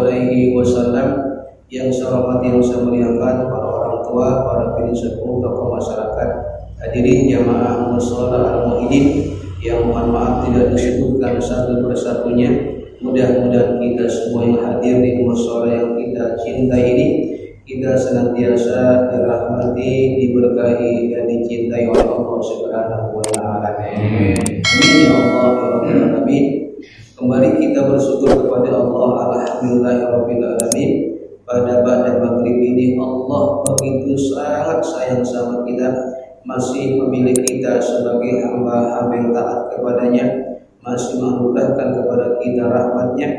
alaihi wasallam. Yang saya hormati, yang saya muliakan para orang tua, para pimpinan sepuh, tokoh masyarakat, hadirin jamaah mushola al-mu'idin yang mohon maaf tidak disebutkan satu persatunya. Mudah-mudahan kita semua yang hadir di mushola yang kita cintai ini, kita senantiasa dirahmati, diberkahi dan dicintai oleh Allah Subhanahu wa taala. Amin ya Allah ya rabbal alamin. Kembali kita bersyukur kepada Allah, alhamdulillahirabbil alamin. Pada maghrib ini Allah begitu sangat sayang sama kita, masih memilih kita sebagai hamba-hamba yang taat kepadanya, masih menganugerahkan kepada kita rahmatnya,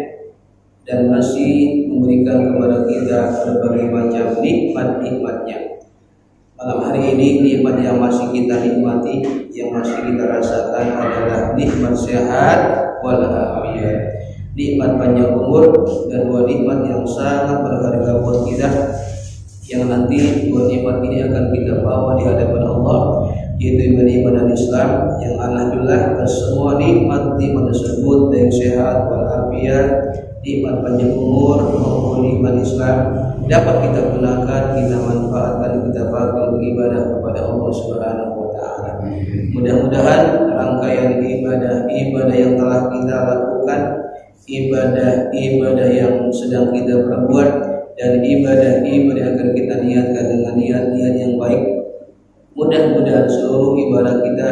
dan masih memberikan kepada kita berbagai macam nikmat-nikmatnya. Malam hari ini nikmat yang masih kita nikmati, yang masih kita rasakan adalah nikmat sehat walafiat, nikmat panjang umur, dan dua nikmat yang sangat berharga buat kita, yang nanti dua nikmat ini akan kita bawa di hadapan Allah, yaitu ibadah Islam, yang alhamdulillah semua nikmat tersebut yang sehat walafiat, nikmat panjang umur maupun nikmat Islam dapat kita gunakan, kita manfaatkan, kita pakai untuk ibadah kepada Allah Subhanahu wa taala. Mudah-mudahan rangkaian ibadah yang telah kita lakukan, ibadah yang sedang kita perbuat, dan ibadah yang akan kita niatkan dengan niat-niat yang baik, mudah-mudahan seluruh ibadah kita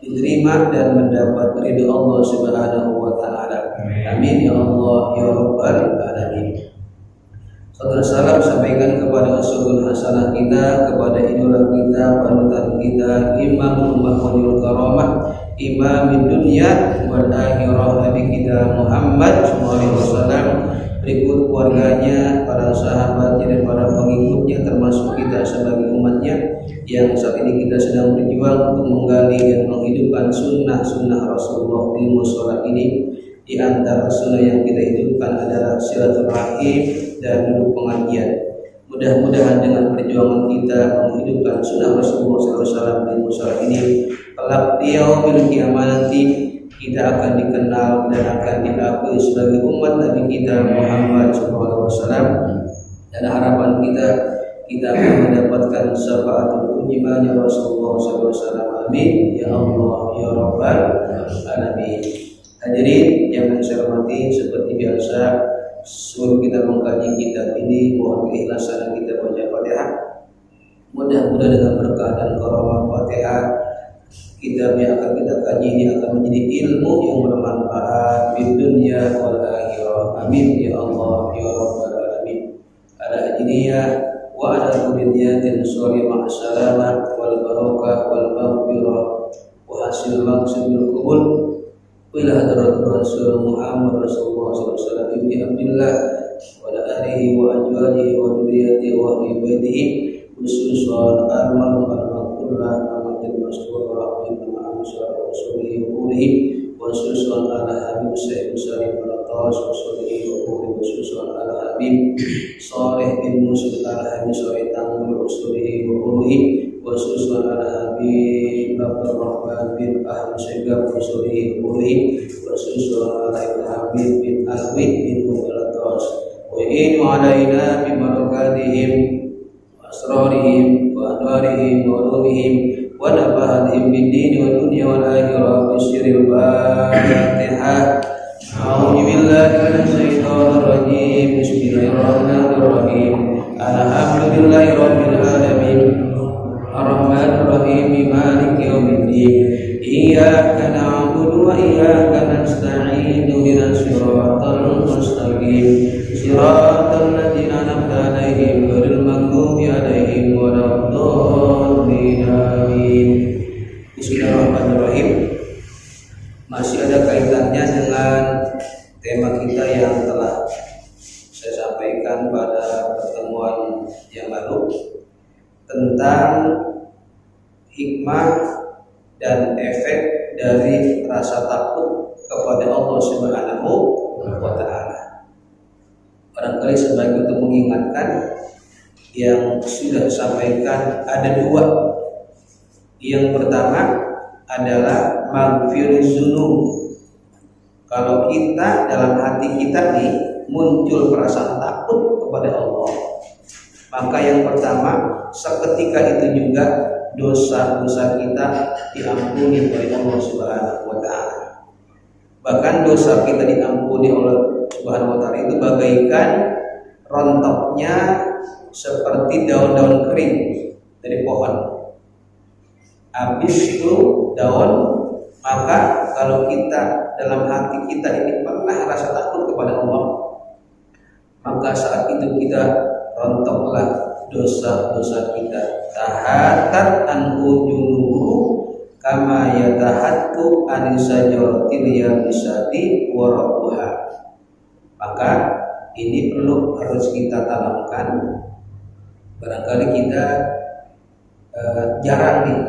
diterima dan mendapat ridha Allah Subhanahu wa taala. Amin ya Allah ya rabbal alamin. Saudara salam sampaikan kepada uswatun hasanah kita, kepada idola kita, panutan kita, imam ummah wal karamah, imam dunia wal akhirah, Nabi kita Muhammad SAW, berikut keluarganya, para sahabatnya, dan para pengikutnya, termasuk kita sebagai umatnya yang saat ini kita sedang berjuang untuk menggali dan menghidupkan sunnah Rasulullah di mushola ini. Di antara sunnah yang kita hidupkan adalah silaturahim dan duduk pengajian. Mudah-mudahan dengan perjuangan kita menghidupkan sunnah Rasulullah SAW di mushola ini, kelak di yaumil qiyamah nanti kita akan dikenal dan akan diakui sebagai umat Nabi kita Muhammad SAW, dan harapan kita akan mendapatkan syafaatul ujibannya Rasulullah SAW. Amin ya Allah ya rabbal alamin. Hadirin yang saya hormati, seperti biasa sebelum kita mengkaji kitab ini, mohon keikhlasan kita baca Fatihah. Mudah-mudahan dengan berkah dan karamah Fatihah, kitab yang akan kita kaji ini akan menjadi ilmu yang bermanfaat di dunia wal akhirah. Amin ya Allah ya rabbal alamin. Ala hadiniyah wa ala kuliyatin suri ma'asalamah wal barakah wal maghfirah wa hasil maqsadul qubul ila hadratul Rasul Muhammad Rasulullah SAW ibni Abdillah wa ala alihi wa ajwalihi wa dzurriyyatihi wa ahli baitihi khususan almarhum al-maqbullah Muhammadin Rasulullah rahimahullah wa rasulihi wa ulihi wa khususan ala Habib Sayyid Syarif al-Atas wa rasulihi wa ulihi wa khususan ala Habib Saleh bin Musid al-Habib Saleh Tangul wa rasulihi wa ulihi wa khususan ala Habib Abdul Rahman bin Ahmad Syegab wa rasulihi wa ulihi wa khususan ala Habib bin Alwi bin Al-Atas wa inu alaina bi barakatihim wa asrarihim wa anwarihim wa ulumihim wa nafahatihim bid-din wa dunya wal akhirah bisyiril Fatihah. A'udzu billahi minasy syaithanir rajim. Bismillahirrahmanirrahim. Alhamdulillahi rabbil alamin. Ar-Rahmanir Rahim. Maliki yaumiddin. Iyyaka na'budu wa iyyaka nasta'in. Ihdinas siratal mustaqim. Siratal ladzina an'amta 'alaihim ghairil maghdubi 'alaihim waladdallin. Amin. Bismillahirrahmanirrahim. Masih ada kaitannya dengan tema kita yang telah saya sampaikan pada pertemuan yang lalu tentang hikmah dan efek dari rasa takut kepada Allah Subhanahu wa taala. Barangkali sebagai untuk mengingatkan yang sudah disampaikan ada dua. Yang pertama adalah maghfiruz dzunub. Kalau kita dalam hati kita nih muncul perasaan takut kepada Allah, maka yang pertama seketika itu juga dosa-dosa kita diampuni oleh Allah Subhanahu wa taala. Bahkan dosa kita diampuni oleh Subhanahu wa taala itu bagaikan rontoknya seperti daun-daun kering dari pohon. Habis itu daun, maka kalau kita dalam hati kita ini pernah rasa takut kepada Allah, maka saat itu kita rontoklah dosa-dosa kita. Tahatat anhu junubu kama yatahattu anisajaratil yabisati wa rabbuha. Maka ini harus kita tanamkan. Barangkali kita jarang nih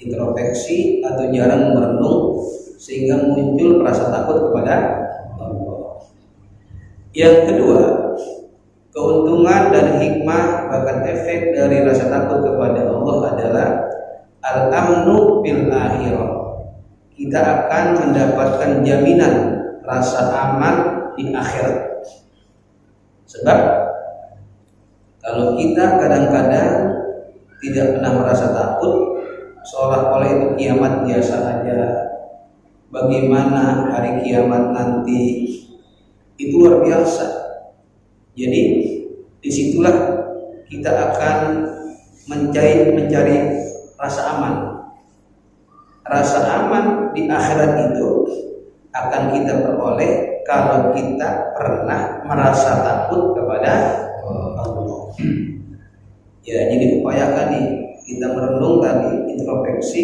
introspeksi atau jarang merenung sehingga muncul perasaan takut kepada Allah. Yang kedua, keuntungan dan hikmah bahkan efek dari rasa takut kepada Allah adalah al-amnu bil akhirah. Kita akan mendapatkan jaminan rasa aman di akhirat. Sebab kalau kita kadang-kadang tidak pernah merasa takut, seolah-olah itu kiamat biasa aja. Bagaimana hari kiamat nanti, itu luar biasa. Jadi disitulah kita akan mencari rasa aman. Rasa aman di akhirat itu akan kita peroleh kalau kita pernah merasa takut kepada Allah. Ya, jadi upayakan nih kita merenung tadi, introspeksi.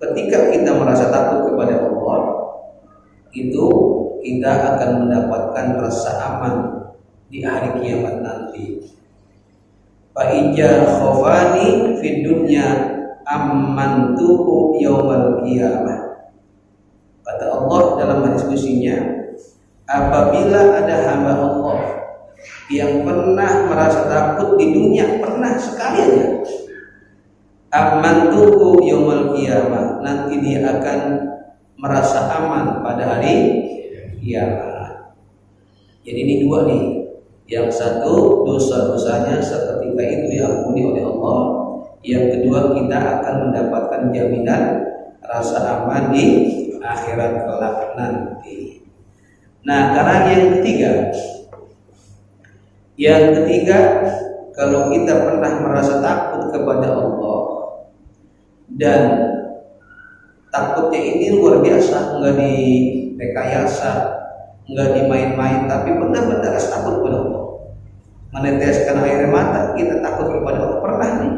Ketika kita merasa takut kepada Allah, itu kita akan mendapatkan rasa aman di hari kiamat nanti. Fa ija khawani fid dunya amantuhu yaumal qiyamah. Kata Allah dalam hadis qudsinya, apabila ada hamba Allah yang pernah merasa takut di dunia, pernah sekali aja, amantuhu yaumal qiyamah, nanti dia akan merasa aman pada hari kiamat. Jadi ini dua nih. Yang satu, dosa-dosanya seketika itu diampuni oleh Allah. Yang kedua, kita akan mendapatkan jaminan rasa aman di akhirat kelak nanti. Nah, karena yang ketiga, kalau kita pernah merasa takut kepada Allah dan takutnya ini luar biasa, enggak direkayasa, enggak dimain-main, tapi benar-benar rasa takut kepada Allah, meneteskan air mata, kita takut kepada Allah, pernah nih.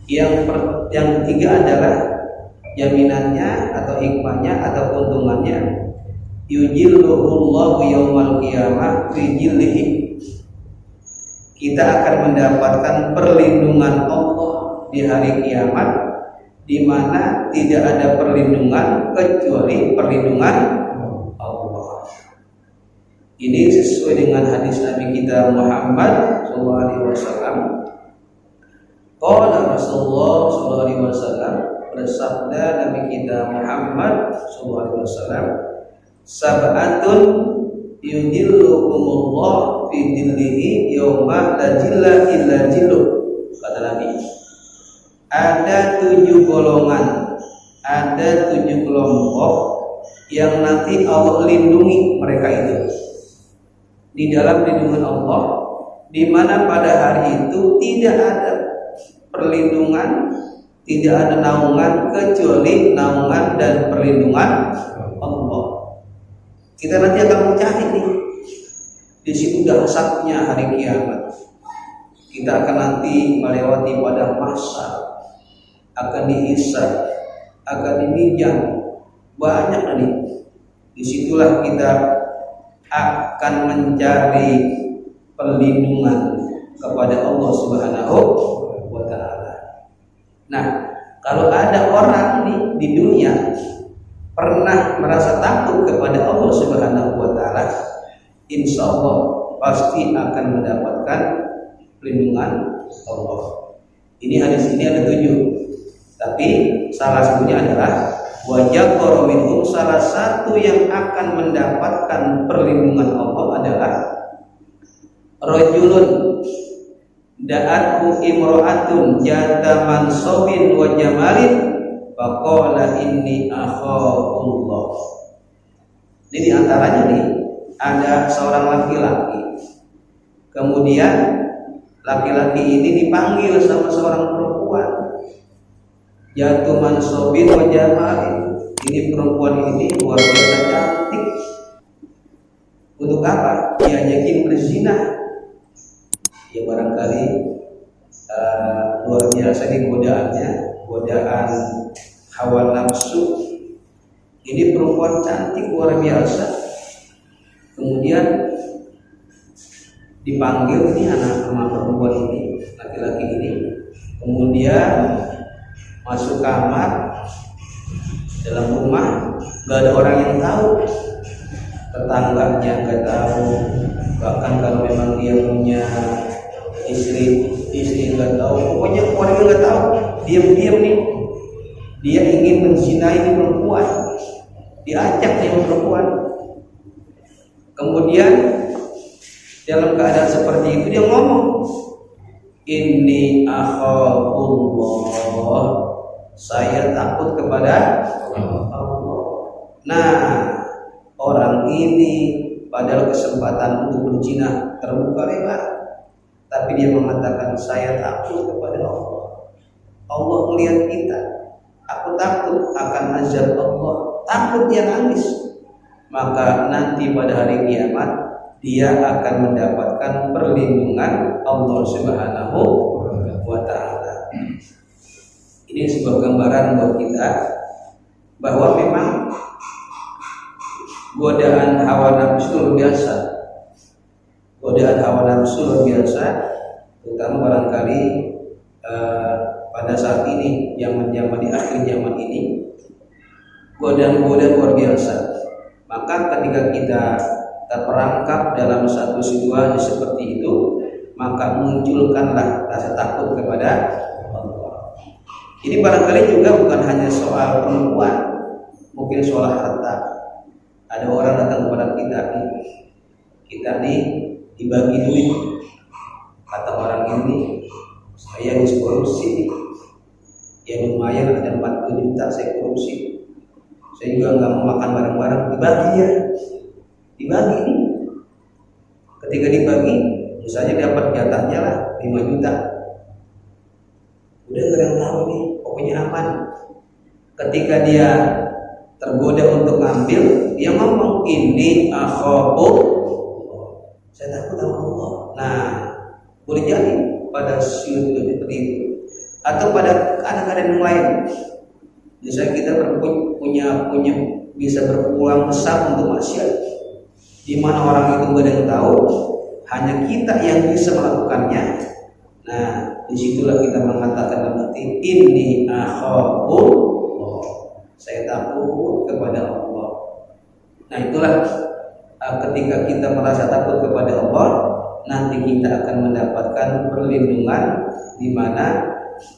Yang ketiga adalah jaminannya atau hikmahnya atau keuntungannya, yujilluhullahu yaumal qiyamah fi jillihi. Kita akan mendapatkan perlindungan Allah di hari kiamat, di mana tidak ada perlindungan kecuali perlindungan Allah. Ini sesuai dengan hadis Nabi kita Muhammad SAW. Qala Rasulullah SAW, bersabda Nabi kita Muhammad SAW, sab'atun yudilluhumullah fi dhillihi yauma la dhilla illa dhilluh. Kata Nabi, ada 7 golongan, ada 7 kelompok yang nanti Allah lindungi mereka itu di dalam lindungan Allah, di mana pada hari itu tidak ada perlindungan, tidak ada naungan kecuali naungan dan perlindungan Allah. Kita nanti akan mencari nih, di situ dahsyatnya hari kiamat. Kita akan nanti melewati pada masa, akan dihisab, akan diminjam, banyak nih. Disitulah kita akan mencari perlindungan kepada Allah Subhanahu wa ta'ala. Nah, kalau ada orang nih di dunia pernah merasa takut kepada Allah Subhanahu wa ta'ala, insya Allah pasti akan mendapatkan perlindungan Allah. Ini hadis ini ada 7, tapi salah satunya adalah Wajah minhum, salah satu yang akan mendapatkan perlindungan Allah adalah rajulun da'athu imra'atun jata mansabin wa jamalin faqala inni akhafullah. Ini diantaranya nih, ada seorang laki-laki, kemudian laki-laki ini dipanggil sama seorang perempuan, jatuh mansobin wa jamalin. Ini perempuan ini luar biasa cantik. Untuk apa? Diajakin berzina. Ya barangkali luar biasa ini godaannya, godaan hawa nafsu. Ini perempuan cantik luar biasa. Kemudian dipanggil ini anak sama perempuan ini, laki-laki ini. Kemudian masuk kamar, dalam rumah, gak ada orang yang tahu, tetangganya gak tahu, bahkan kalau memang dia punya istri gak tahu, pokoknya keluarga gak tahu. Diam-diam nih, dia ingin menzinai ini perempuan, diajak nih perempuan. Kemudian dalam keadaan seperti itu dia ngomong, inni akhafullah, saya takut kepada Allah. Nah, orang ini padahal kesempatan untuk berzina terbuka lebar, tapi dia mengatakan saya takut kepada Allah. Allah melihat kita, aku takut akan azab Allah, takut dia nangis. Maka nanti pada hari kiamat dia akan mendapatkan perlindungan Allah Subhanahu wa ta'ala. Ini sebuah gambaran buat kita bahwa memang godaan hawa nafsu luar biasa. Godaan hawa nafsu luar biasa, terutama barangkali pada saat ini, zaman-zaman di akhir zaman ini, godaan-godaan luar biasa. Maka ketika kita terperangkap dalam satu situasi seperti itu, maka munculkanlah rasa takut kepada Allah. Ini barangkali juga bukan hanya soal perempuan, mungkin soal harta. Ada orang datang kepada kita nih dibagi duit, kata orang ini, saya habis korupsi, ya lumayan ada 40 juta saya korupsi. Saya juga nggak mau makan bareng-bareng, dibagi ya, dibagi nih. Ketika dibagi, misalnya dapat jatahnya lah 5 juta. Udah nggak ada yang tahu nih, pokoknya aman. Ketika dia tergoda untuk ngambil, dia ngomong ini akhafu, saya takut sama Allah. Nah, boleh jadi pada sudut seperti itu, atau pada keadaan yang lain. Misalnya kita punya bisa berpulang besar untuk maksiat, di mana orang itu nggak ada yang tahu, hanya kita yang bisa melakukannya. Nah, disitulah kita mengatakan dalam hati, ini akhafu, saya takut kepada Allah. Nah, itulah ketika kita merasa takut kepada Allah, nanti kita akan mendapatkan perlindungan di mana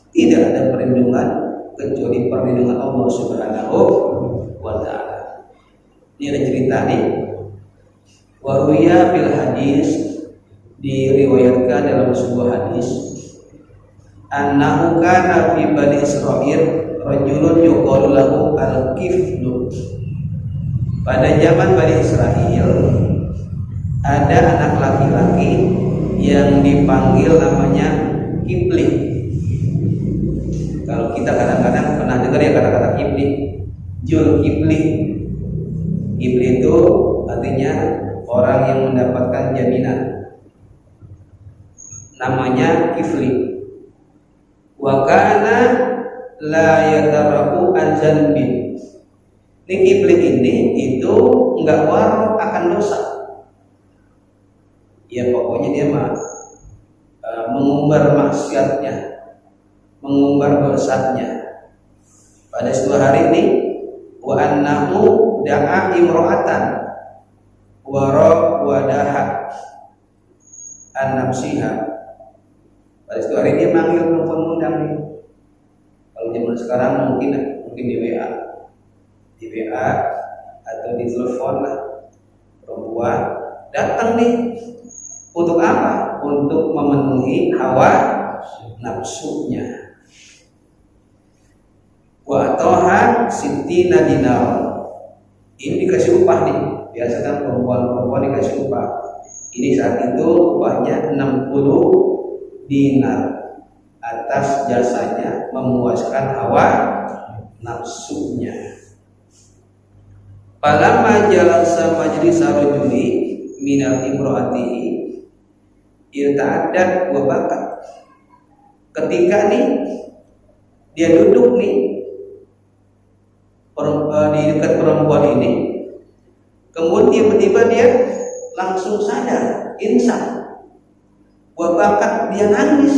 tidak ada perlindungan kecuali perlindungan Allah Subhanahu wa ta'ala. Ini ada cerita nih, waruya bil hadis, diriwayatkan dalam sebuah hadis, annahu kana fi bani Israil rajulun yuqalu lahu al-kiflu. Pada zaman Bani Israel ada anak laki-laki yang dipanggil namanya Kifli. Kalau kita kadang-kadang pernah dengar ya kata-kata Kifli, Jul Kifli. Kifli itu artinya orang yang mendapatkan jaminan. Namanya Kifli. Wa kana la yatarahu an zanbin. Ini Kifli ini itu enggak warok akan dosa. Ya pokoknya dia mah mengumbar maksiatnya, mengumbar dosanya. Pada suatu hari ini, wa annahu da'a imra'atan wa daha an-nafsiha. Pada suatu hari ini manggil perempuan undang nih. Kalau zaman sekarang mungkin di WA. di WA atau di telepon lah, perempuan datang nih untuk apa? Untuk memenuhi hawa nafsunya. Wa tohan sitina dinar. Ini dikasih upah nih. Biasa kan perempuan dikasih upah. Ini saat itu upahnya 60 dinar atas jasanya memuaskan hawa nafsunya. Falamma jalasa majlis rajuli minal imraatihi irta'addat wa bakat. Ketika nih dia duduk nih di dekat perempuan ini, kemudian tiba-tiba dia langsung sadar, insaf, wa bakat, dia nangis.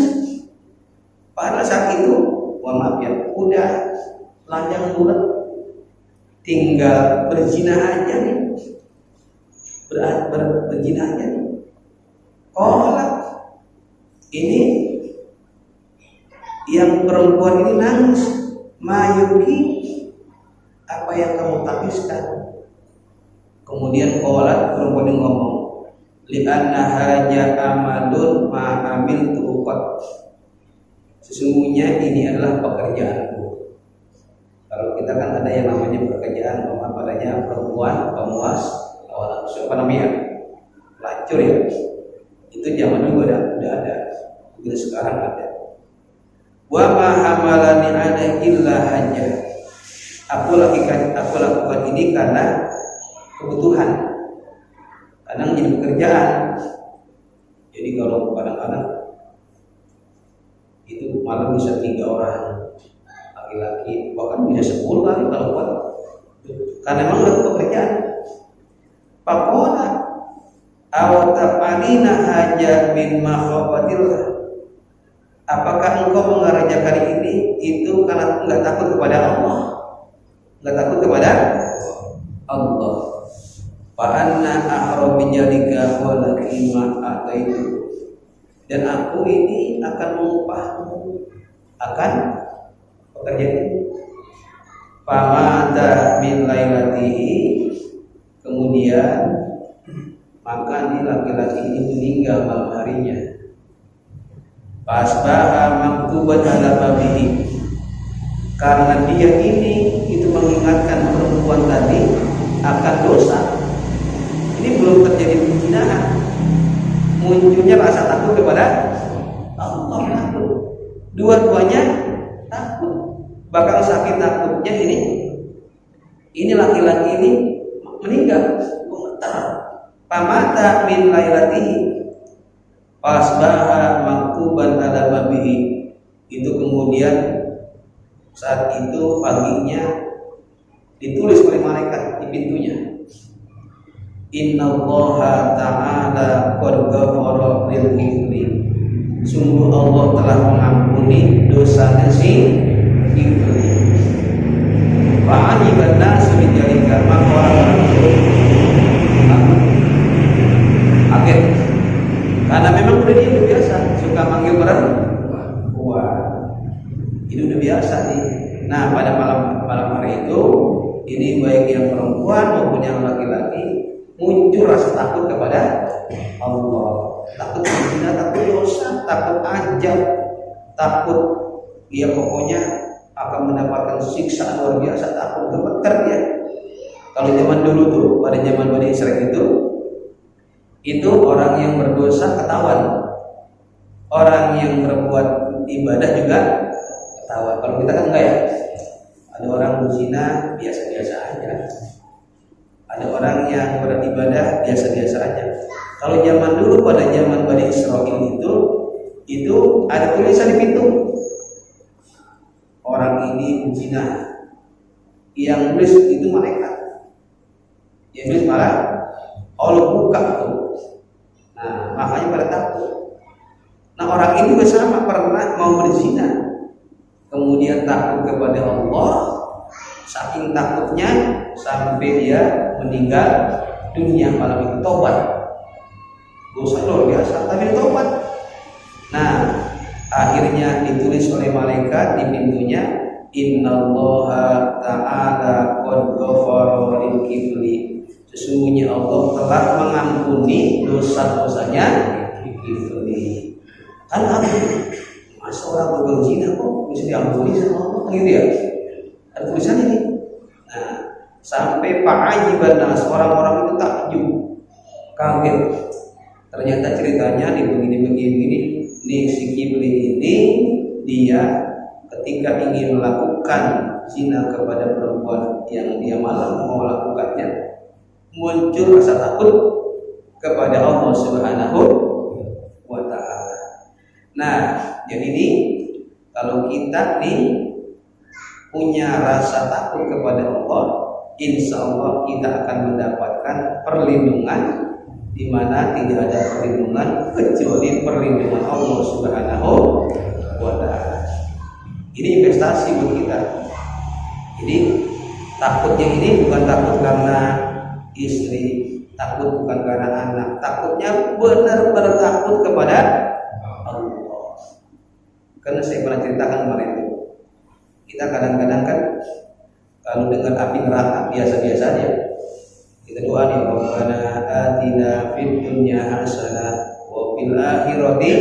Pada saat itu, maaf ya, udah lanjang bulat, tinggal berzina aja nih, berzina aja nih. Ini yang perempuan ini nangis, mayuki, apa yang kamu tapiskan? Kemudian perempuan ini ngomong, li'anna haja amalun ma'amil tu'uqat. Sesungguhnya ini adalah pekerjaanku. Kalau kita kan ada yang namanya pekerjaan, padanya perempuan pemuas hawa nafsu, apa namanya? Pelacur ya. Itu zaman dulu udah ada. Itu sekarang ada. Wa ma hamalani ala illa haja. Aku lakukan ini karena kebutuhan. Kadang jadi pekerjaan. Jadi kalau kadang-kadang itu malam bisa 3 orang laki-laki, bahkan bisa 10 kali kalau kuat. Karena memang udah pekerjaan. Pakola awtafalina haja min makhafatillah. Apakah engkau mengerjakan ini itu karena enggak takut kepada Allah? Enggak takut kepada Allah. Fa anna ahra bijalika walakin ma ataitu. Dan aku ini akan mengupahmu akan pekerjaan ini. Famada min lailatihi, kemudian maka ini laki-laki ini meninggal malam harinya. Fasbaha maktuban ala babihi, karena dia ini itu mengingatkan perempuan tadi akan dosa. Ini belum terjadi penzinahan, munculnya rasa takut kepada Allah. Takut, dua-duanya takut, bakal sakit takutnya ini laki-laki ini meninggal, gemetar. Pamata min lailatihi fasbaha maktuban ala babihi. Itu kemudian saat itu paginya ditulis oleh malaikat di pintunya, innallaha ta'ala qad ghafara lil kifli. Sungguh Allah telah mengampuni dosa si kifli. Fa'ajiban nasu min dzalika, maka orang kaget. Karena memang dia udah biasa suka manggil perempuan. Ini udah biasa nih. Nah, pada malam hari itu, ini baik yang perempuan maupun yang laki-laki muncul rasa takut kepada Allah. Takut berzina, takut dosa, takut ajab, takut dia pokoknya akan mendapatkan siksa luar biasa, takut gemeter dia. Kalau zaman dulu tuh, pada zaman Bani Israil itu orang yang berdosa ketahuan, orang yang berbuat ibadah juga ketahuan. Kalau kita kan enggak ya, ada orang berzina biasa-biasa aja, ada orang yang beribadah biasa-biasa aja. Kalau zaman dulu pada zaman Bani Israil itu ada tulisan di pintu, orang ini berzina, yang nulis itu malaikat, yang nulis malah Allah buka tuh. Nah, makanya pada takut. Nah, orang ini juga sama, pernah mau berzina, kemudian takut kepada Allah, saking takutnya sampai dia meninggal dunia malam itu. Tobat, dosa luar biasa, tapi tobat. Nah, akhirnya ditulis oleh malaikat di pintunya, Innallaha ta'ala qad ghafara lil kifli. Sesungguhnya Allah telah mengampuni dosa-dosanya kifli. Kan aku masa orang berbuat zina kok bisa diampuni sama Allah gitu ya? Ada tulisan ini. Nah, sampai fa'ajiban nas, orang-orang itu takjub, kaget. Ternyata ceritanya di begini. Nih si kifli ini dia ketika ingin melakukan zina kepada perempuan yang dia malah mau melakukannya, muncul rasa takut kepada Allah Subhanahu wa ta'ala. Nah, jadi ini kalau kita nih punya rasa takut kepada Allah, insya Allah kita akan mendapatkan perlindungan, di mana tidak ada perlindungan kecuali perlindungan Allah Subhanahu wa ta'ala. Ini investasi buat kita. Jadi takutnya ini bukan takut karena istri, takut bukan karena anak, takutnya benar-benar takut kepada Allah. Karena saya pernah ceritakan kemarin itu, kita kadang-kadang kan kalau dengar api neraka biasa-biasa aja, kita doa nih, Rabbana atina fid dunya hasanah wa fil akhirati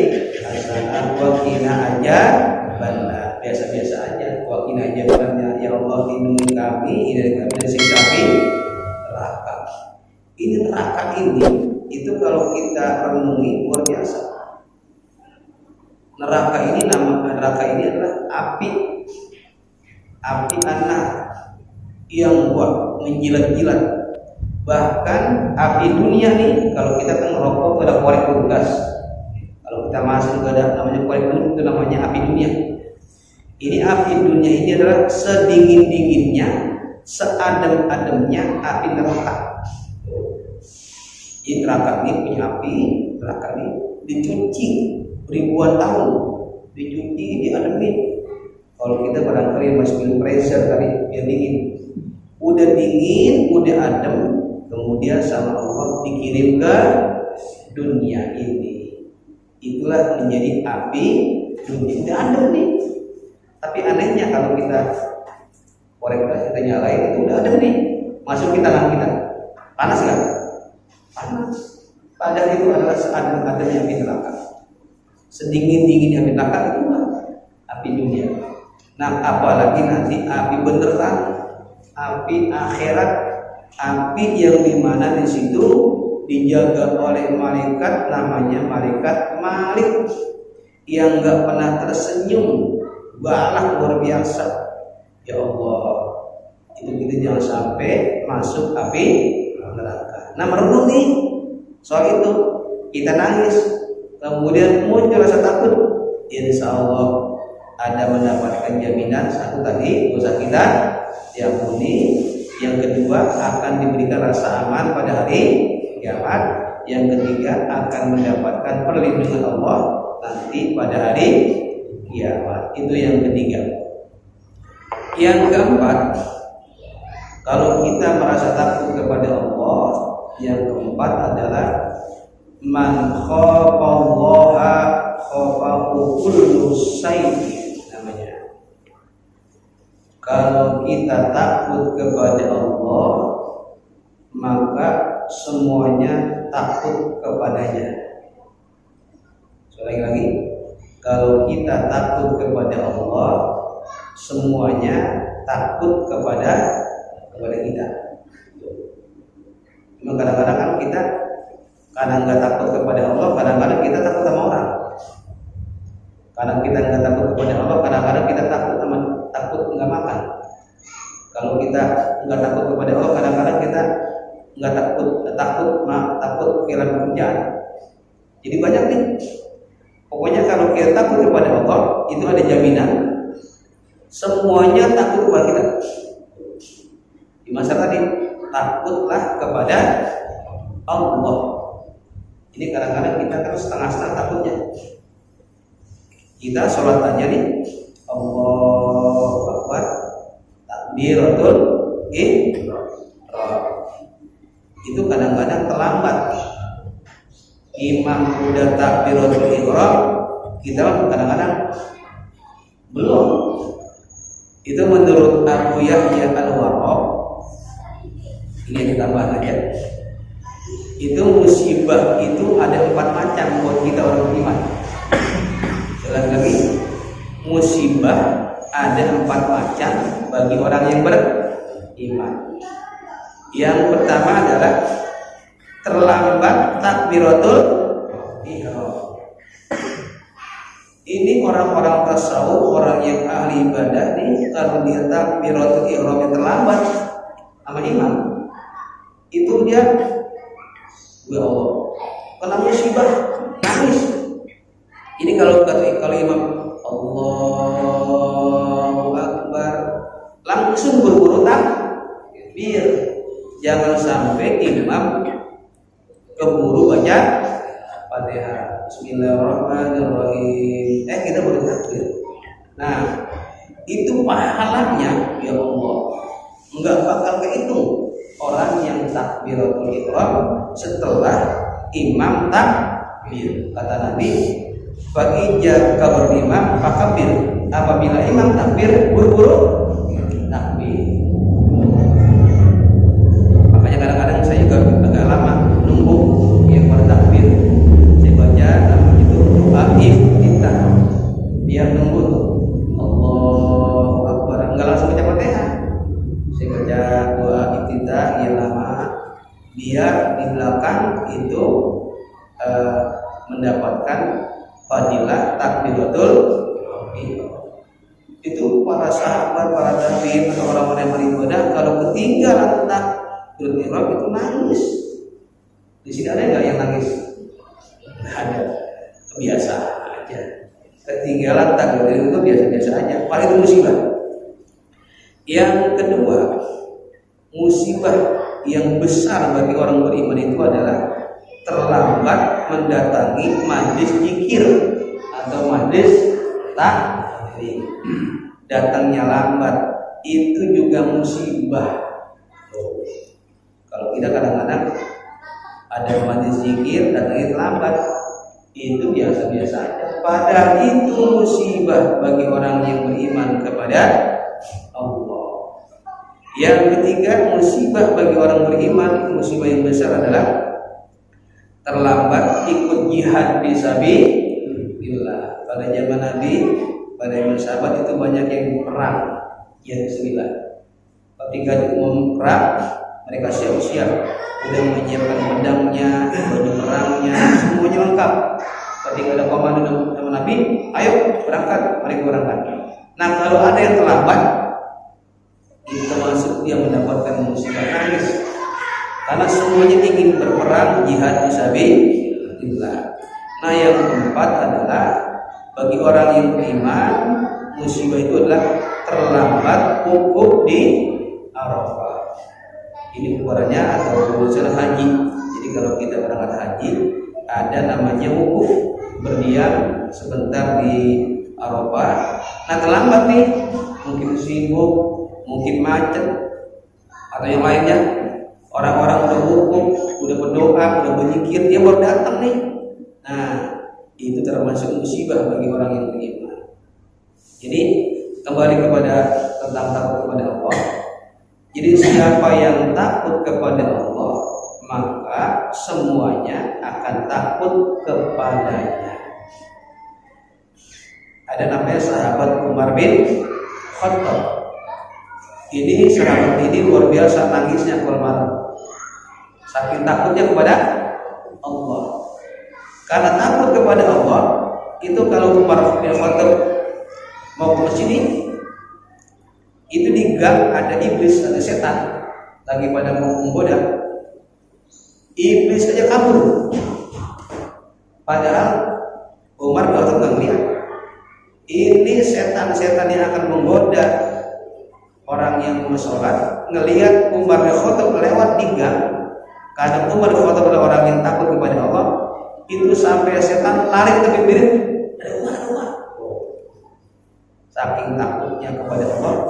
hasanah wa qina adzabannar. Biasa-biasa aja, wa qina adzabannar. Ya Allah, lindungi kami dari siksa api neraka. Ini neraka ini itu kalau kita renungi luar biasa. Neraka ini adalah api anak yang buat menjilat-jilat. Bahkan api dunia nih, kalau kita kan ngerokok itu ada korek gas. Kalau kita masuk ada namanya korek itu namanya api dunia. Ini api dunia ini adalah sedingin-dinginnya, seadem-ademnya api neraka. Ini neraka ini punya api, neraka ini dicuci ribuan tahun, dicuci, diademin. Kalau kita barangkali masih minum pressure kali, biar dingin. Udah dingin, udah adem, kemudian sama Allah dikirim ke dunia ini. Itulah menjadi api dunia. Udah adem nih. Tapi anehnya kalau kita korek gas kita nyalain, itu udah adem nih, masuk ke tangan kita, panas nggak? Panas. Padahal itu adalah seadem-ademnya api neraka, sedingin-dinginnya api neraka itu api dunia. Nah, apalagi nanti api beneran, api akhirat, api yang dimana di situ dijaga oleh malaikat, namanya malaikat Malik, yang nggak pernah tersenyum, galak luar biasa. Ya Allah, itu kita jangan sampai masuk api neraka. Nah, merenung nih soal itu, kita nangis, kemudian muncul rasa takut, insya Allah ada mendapatkan jaminan. Satu tadi dosa kita diampuni, yang kedua akan diberikan rasa aman pada hari kiamat, yang ketiga akan mendapatkan perlindungan Allah nanti pada hari kiamat. Itu yang ketiga. Yang keempat, kalau kita merasa takut kepada Allah, yang keempat adalah man khafallaha khafahu kullu syai'in, namanya. Kalau kita takut kepada Allah, maka semuanya takut kepadanya. Sekali lagi, kalau kita takut kepada Allah, semuanya takut kepada kita. Cuma kadang-kadang kan kita kadang nggak takut kepada Allah, kadang-kadang kita takut sama orang. Kadang kita nggak takut kepada Allah, kadang-kadang kita takut nggak makan. Kalau kita nggak takut kepada Allah, kadang-kadang kita nggak takut kehilangan pekerjaan. Jadi banyak nih. Pokoknya kalau kita takut kepada Allah, itu ada jaminan semuanya takut kepada kita. Di masa tadi, takutlah kepada Allah. Ini kadang-kadang kita kan setengah-setengah takutnya. Kita sholat aja nih, Allahu Akbar, takbiratul ihram. Itu kadang-kadang terlambat. Imam udah takbiratul ihram, kita kadang-kadang belum. Itu menurut Abu Yahya Al-Warraq, ini ditambah aja. Itu musibah itu ada 4 macam buat kita orang beriman. Sekali lagi, musibah ada 4 macam bagi orang yang beriman. Yang pertama adalah terlambat takbiratul ihram. Ini orang-orang tasawuf, orang yang ahli ibadah nih, kalau dia takbiratul ihram yang terlambat sama imam, itu dia, ya Allah, kena musibah, nangis. Ini kalau imam Allahu Akbar, langsung berburu takbir. Jangan sampai imam keburu baca Fatihah, Bismillahirrahmanirrahim, kita baru takbir. Nah, itu pahalanya ya Allah enggak bakal kehitung orang yang takbiratul ihram setelah imam takbir. Kata Nabi, bagi kabar imam fakabir, apabila imam takbir buru-buru takbir. Makanya kadang-kadang saya juga agak lama nunggu yang pada takbir. Saya baca itu doa iftitah, biar nunggu tuh Allahu Akbar, enggak langsung baca Fatihah. Saya baca doa iftitah yang lama, biar di belakang itu mendapatkan fadilah takbiratul ihram. Itu para sahabat, para tabi'in atau orang-orang yang beribadah kalau ketinggalan takbiratul ihram itu nangis. Di sini ada nggak yang nangis? Nggak ada, biasa aja. Ketinggalan takbiratul ihram itu biasa-biasa aja. Paling itu musibah. Yang kedua, musibah yang besar bagi orang beriman itu adalah terlambat mendatangi majlis zikir atau majlis taklim. Datangnya lambat itu juga musibah. Kalau kita kadang-kadang ada majlis zikir datangnya terlambat, itu biasa-biasa aja. Padahal itu musibah bagi orang yang beriman kepada Allah. Yang ketiga, musibah bagi orang beriman, musibah yang besar adalah terlambat ikut jihad fisabilillah. Pada zaman Nabi, pada zaman sahabat itu banyak yang perang jihad fisabilillah. Ketika umum perang, mereka siap-siap, sudah menyiapkan pedangnya, baju perangnya, semuanya lengkap. Ketika ada komando sama Nabi, ayo berangkat, mereka berangkat. Nah, kalau ada yang terlambat, itu termasuk dia mendapatkan musibah nangis. Karena semuanya ingin berperang jihad fisabilillah. Nah, yang keempat adalah bagi orang yang beriman, musibah itu adalah terlambat wukuf di Arafah. Ini ukurannya atau urusan haji. Jadi kalau kita berangkat haji, ada namanya wukuf, berdiam sebentar di Arafah. Nah, terlambat nih, mungkin sibuk, mungkin macet, atau yang lainnya. Orang-orang udah wukuf, udah berdoa, udah berzikir, dia baru datang nih. Nah, itu termasuk musibah bagi orang yang beriman. Jadi kembali kepada tentang takut kepada Allah. Jadi siapa yang takut kepada Allah, maka semuanya akan takut kepadanya. Ada namanya sahabat Umar bin Khattab. Ini sahabat ini luar biasa nangisnya kalau malam. Saking takutnya kepada Allah. Karena takut kepada Allah, itu kalau Umar bin Khattab mau ke masjid itu di gang ada iblis, ada setan lagi pada mau menggoda. Iblis aja kabur. Padahal Umar bin Khattab nggak lihat. Ini setan-setan yang akan menggoda orang yang mau sholat, ngelihat Umar bin Khattab lewat di gang. Karena Umar bin Khattab adalah orang yang takut kepada Allah, itu sampai setan lari ke bibir, ada Umar. Saking takutnya kepada Allah,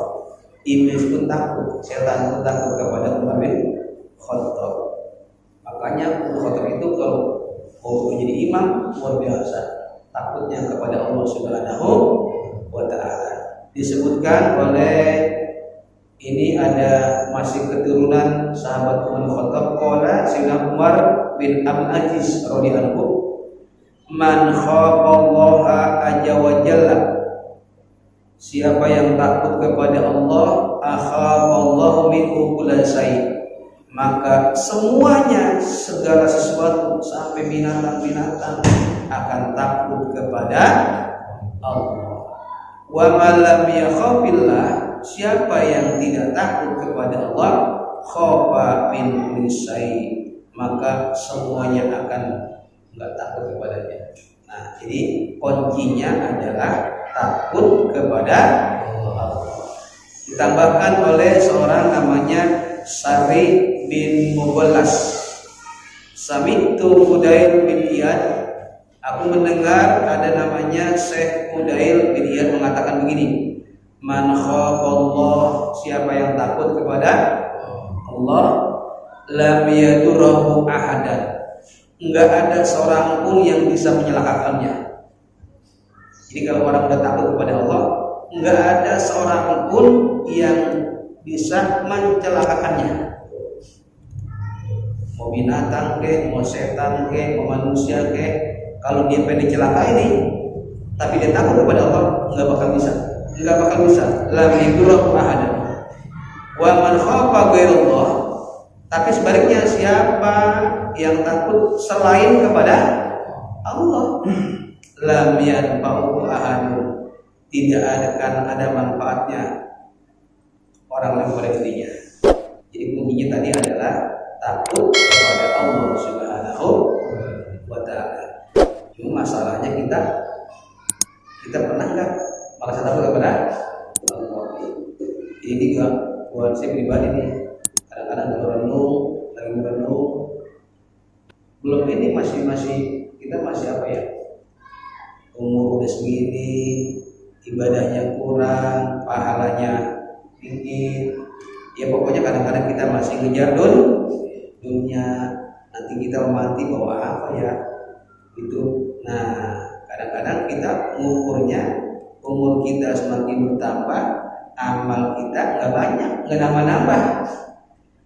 iblis pun takut, setan pun takut kepada Umar bin Khattab. Makanya Umar bin Khattab itu kalau mau menjadi imam luar biasa, takutnya kepada Allah Subhanahu wa ta'ala. Disebutkan oleh ini ada masih keturunan sahabat Umar bin Khattab, qala Sayyidina Umar bin Abdul Aziz radhiyallahu anhu, man khafallaha azza wa jalla, siapa yang takut kepada Allah, akhafallahu minhu kulla syai', maka semuanya, segala sesuatu sampai binatang-binatang akan takut kepada Allah. Wa man lam yakhafillah, siapa yang tidak takut kepada Allah, khafa min kulli syai', maka semuanya akan enggak takut kepadanya. Nah, jadi kuncinya adalah takut kepada Allah. Ditambahkan oleh seorang namanya Sari bin Muballas, Sami'tu Fudail bin Iyad, aku mendengar ada namanya Syekh Fudail bin Iyad mengatakan begini, man khafallah, siapa yang takut kepada Allah, lam yadurruhu ahadan, enggak ada seorang pun yang bisa menyelakakannya. Jadi kalau orang sudah takut kepada Allah, enggak ada seorang pun yang bisa mencelakakannya. Mau binatang ke, mau setan ke, mau manusia ke, kalau dia pengen celaka ini, tapi dia takut kepada Allah, enggak bakal bisa. Lam yadurruhu ahadan. Wa man khafa ghairallah, tapi sebaliknya siapa yang takut selain kepada Allah, lam yanfa'u ahadun, tidak akan ada manfaatnya orang yang pada dirinya. Jadi kuncinya tadi adalah takut kepada Allah Subhanahu wa ta'ala. Cuma masalahnya kita pernah nggak merasa takut kepada Allah? Ini juga buat saya pribadi nih, kadang-kadang kalau lagi merenung, belum ini masih kita masih apa ya, umur udah segini, ibadahnya kurang, pahalanya tinggi, ya pokoknya kadang-kadang kita masih ngejar dunia, nanti kita mati bawa apa ya itu. Nah, kadang-kadang kita mengukurnya, umur kita semakin bertambah, amal kita nggak banyak, nggak nambah-nambah,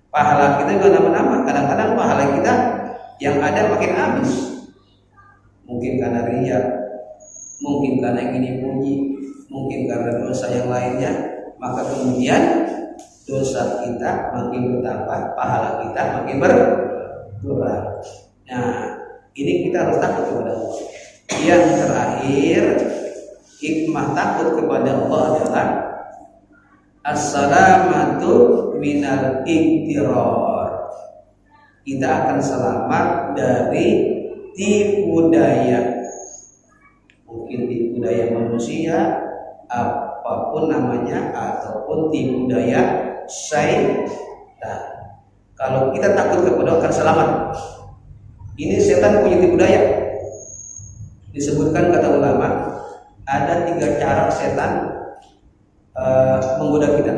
pahala kita nggak nambah-nambah. Kadang-kadang pahala kita yang ada makin habis, mungkin karena riya, mungkin karena ingin dipuji, mungkin karena dosa yang lainnya, maka kemudian dosa kita makin bertambah, pahala kita makin berkurang. Nah, ini kita harus takut kepada Allah. Yang terakhir, hikmah takut kepada Allah adalah as-salamatu minal iktirar. Kita akan selamat dari tipu daya, mungkin tipu daya manusia, apapun namanya, ataupun tipu daya syaitan. Kalau kita takut kepada Allah akan selamat. Ini setan punya tipu daya. Disebutkan kata ulama, ada 3 cara setan menggoda kita.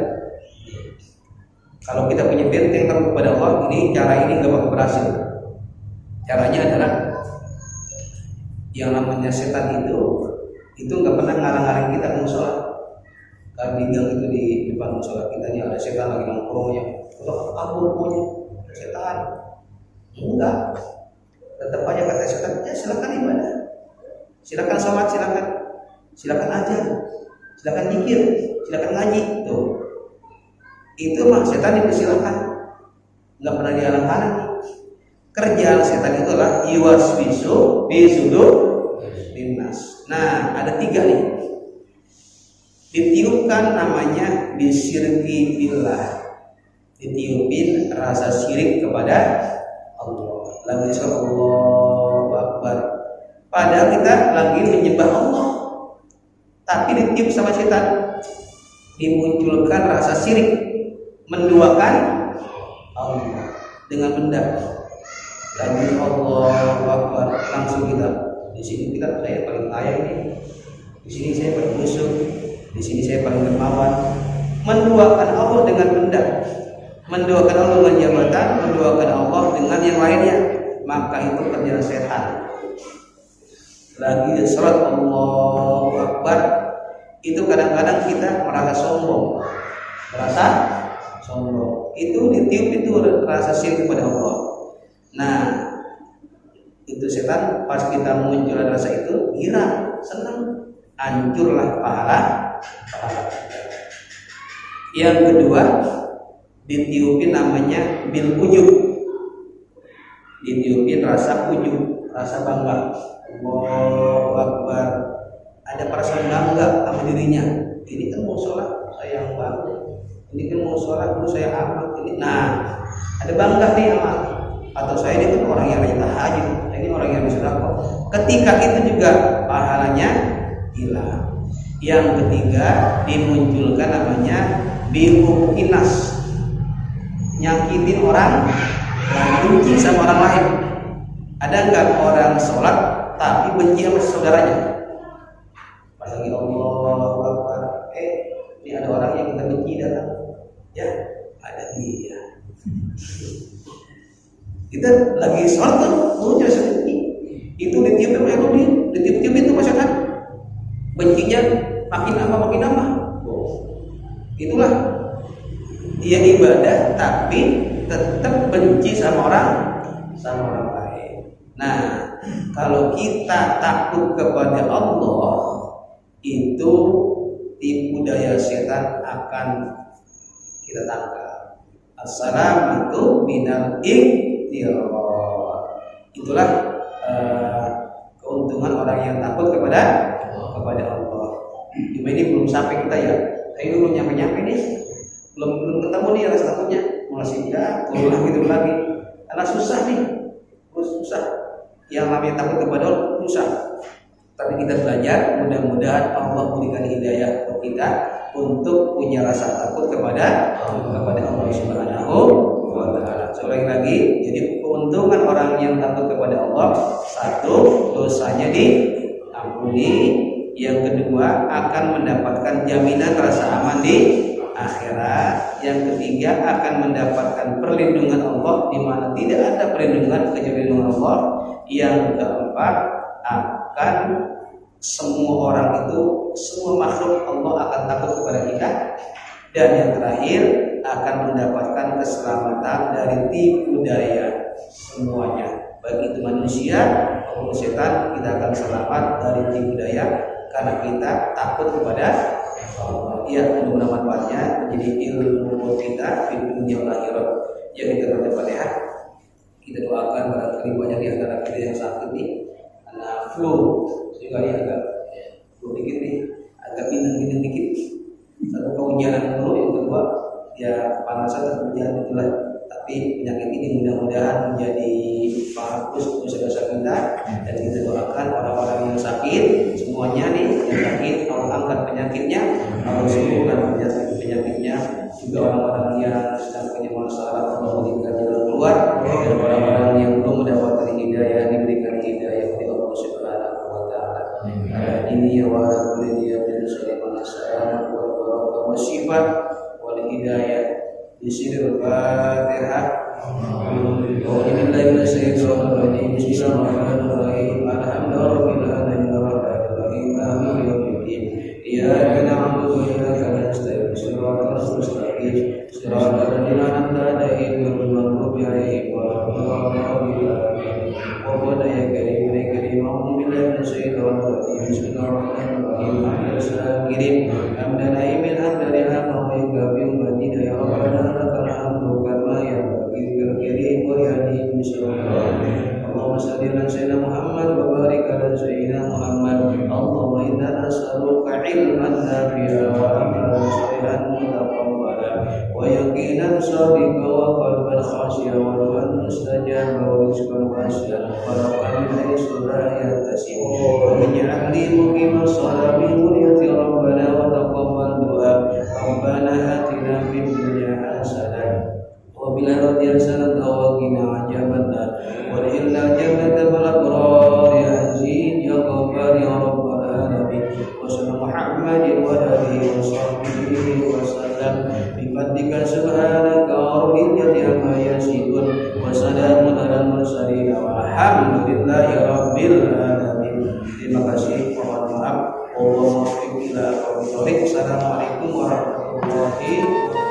Kalau kita punya benteng takut kepada Allah, ini cara ini nggak bakal berhasil. Caranya adalah yang namanya setan itu nggak pernah ngarang-ngarang kita ke musola. Kalau di gang itu di depan musola kita ini ada setan lagi nongkrongnya, kalau kabur punya setan, enggak. Tetap aja kata setan, ya silakan ibadah, silakan sholat, silakan ajar, silakan zikir, silakan ngaji. Tuh, itu mah setan dipersilakan, nggak pernah dihalang-halang. Kerjaan setan itulah yuwaswisu bisudur linnas. Nah, ada 3 nih. Ditiupkan namanya bisyirki billah, ditiupin rasa syirik kepada Allah. Lagi Allahu Akbar, padahal kita lagi menyembah Allah, tapi ditiup sama setan, dimunculkan rasa syirik, menduakan Allah dengan benda. Lagi Allahu Akbar, langsung kita di sini kita saya paling kaya ini, di sini saya paling musuh, di sini saya paling dermawan. Menduakan Allah dengan benda, menduakan Allah dengan jabatan, menduakan Allah dengan yang lainnya, maka itu kerjaan setan. Lagi surat Allahu Akbar, itu kadang-kadang kita merasa sombong. Itu ditiup itu rasa syirik kepada Allah. Nah, itu setan pas kita munculkan rasa itu gira, senang, hancurlah pahala. Yang kedua, ditiupin namanya bil ujub. Ditiupin rasa ujub, rasa bangga. Allahu Akbar. Ada perasaan bangga sama dirinya. Ini kan mau sholat, saya yang bangun. Ini kan mau sholat, dulu saya amat. Nah, ada bangga nih sama. Atau saya ini kan orang yang rajin tahajud, ini orang yang bersedekah. Ketika itu juga pahalanya hilang. Yang ketiga, dimunculkan namanya bihu inas, nyakitin orang, benci sama orang lain. Ada nggak orang sholat tapi benci sama saudaranya? Pas lagi Allahu Akbar, ini ada orang yang kita benci datang, ya ada dia. Kita lagi sholat kan, punya sedih. Itu ditiup sama Elodin, ditiup itu masyarakat. Bencinya makin lama. Itulah dia ibadah tapi tetap benci sama orang lain. Nah, kalau kita takut kepada Allah, itu tipu daya setan akan kita tangkap. Assalamatu minal ikhtiar. Itulah keuntungan orang yang takut kepada Allah. Ini belum sampai kita ya. Saya belum nyampe nih. Belum ketemu nih rasa takutnya. Masih turun gitu lagi. Karena susah nih. Susah. Yang namanya takut kepada Allah susah. Tapi kita belajar, mudah-mudahan Allah berikan hidayah untuk kita untuk punya rasa takut kepada Allah Subhanahu wa ta'ala. Sekali lagi, jadi keuntungan orang yang takut kepada Allah, satu, dosanya diampuni. Yang kedua, akan mendapatkan jaminan rasa aman di akhirat. Yang ketiga, akan mendapatkan perlindungan Allah di mana tidak ada perlindungan kecuali dengan Allah. Yang keempat, akan semua orang itu, semua makhluk Allah akan takut kepada kita. Dan yang terakhir, akan mendapatkan keselamatan dari tipu daya semuanya. Baik itu manusia maupun setan, kita akan selamat dari tipu daya karena kita takut kepada Allah. Ya, mudah-mudahan manfaatnya menjadi ilmu kita di dunia akhirat. Yang kita baca Fatihah, kita doakan barangkali banyak di antara kita yang sakit nih, karena flu, sehingga ini agak flu dikit nih, agak bintang dikit. Satu kehujanan dulu, yang kedua ya kepanasan dan hujan itulah. Tapi penyakit ini mudah-mudahan menjadi penghapus dosa-dosa kita, dan kita doakan orang-orang yang sakit semuanya nih yang sakit Allah angkat penyakitnya, Allah sembuhkan penyakitnya. Juga orang-orang yang sedang punya masalah Allah berikan jalan keluar, dan orang-orang yang belum mendapatkan hidayah diberikan hidayah oleh Allah Subhanahu wa ta'ala. Ini wa ala kulli niyatin sallallahu alaihi wa sifat wal hidayah. Bismillahirrahmanirrahim. Bismillahirrahmanirrahim. Alhamdulillahirabbil alamin arrahmanirrahim maliki yaumiddin. Iyyaka na'budu wa iyyaka nasta'in. Shiratal mustaqim. Shiratal ladzina an'amta 'alaihim ghairil maghdubi 'alaihim waladdallin. Wa qul ya karim ya karim a'udzu billahi minasy syaithanir rajim. Bismillahirrahmanirrahim. Al-sakirin hamdan aimin hamdan wa yukabi madina ya rabbana lakal hamdu kama yanbaghi lil karim wa yahdi Allahumma shalli ala sayyidina Muhammad wa barik ala sayyidina Muhammad. Allahumma inna nas'aluka ilman nafi'a wa amalan shalihan mutaqabbala wa yaqinan shadiqan wa qalban khashi'an wa du'an mustajaban wa rizqan wasi'an wa raqaban haythu la yahtasib wa ij'al li muqimas salati dhurriyyati rabbana wa taqabbal du'a rabbana atina fid dunya hasanah wa fil akhirati hasanah wa qina adzabannar wa illa jannata wal abrar ya aziz ya ghaffar ya rabbal alamin. Wa sallallahu Muhammadin wa alihi wa sahbihi wa sallam bi fadlika subhanaka rabbil izzati amma yasifun wa salamun alal mursalin walhamdulillahi rabbil alamin. Terima kasih, mohon maaf. Assalamualaikum warahmatullahi wabarakatuh.